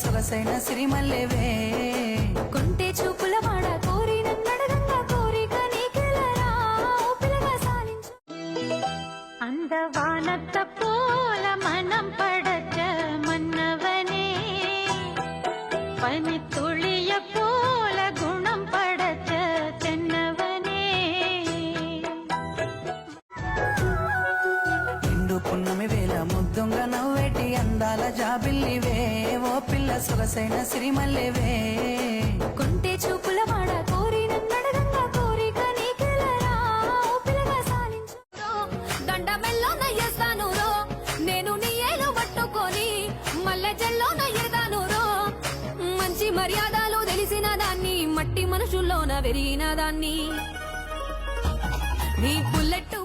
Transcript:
సొగసైన సిరిమల్లెవే కొంటే చూపుల వాడ కోరి నన్నడగంగా కోరిక నీకెలరా ఓ పిల్లగా సాలించు అందవానత్త పోల మనం పడచ మన్నవనే పని తుళియ పోల గుణం పడచ తెన్నవనే నిండు పున్నమి వేళ ముద్దుంగ నవ్వేటి అందాల జాబిల్లివే ఓ పిల్ల సొగసైన సిరిమల్లెవే కొంటే చూపుల వాడ కోరి నన్నడగంగా కోరిక నీకెలరా ఓ పిల్లగా సాలించు దండమెల్లో నయ్యేస్తాను రో నేను నీ ఏలు పట్టుకొని మల్లె జల్లో నయ్యేదాను రో మంచి మర్యాదలు తెలిసిన దాన్ని మట్టి మనుషుల్లోన వెరిగిన దాన్ని నీ బుల్లెట్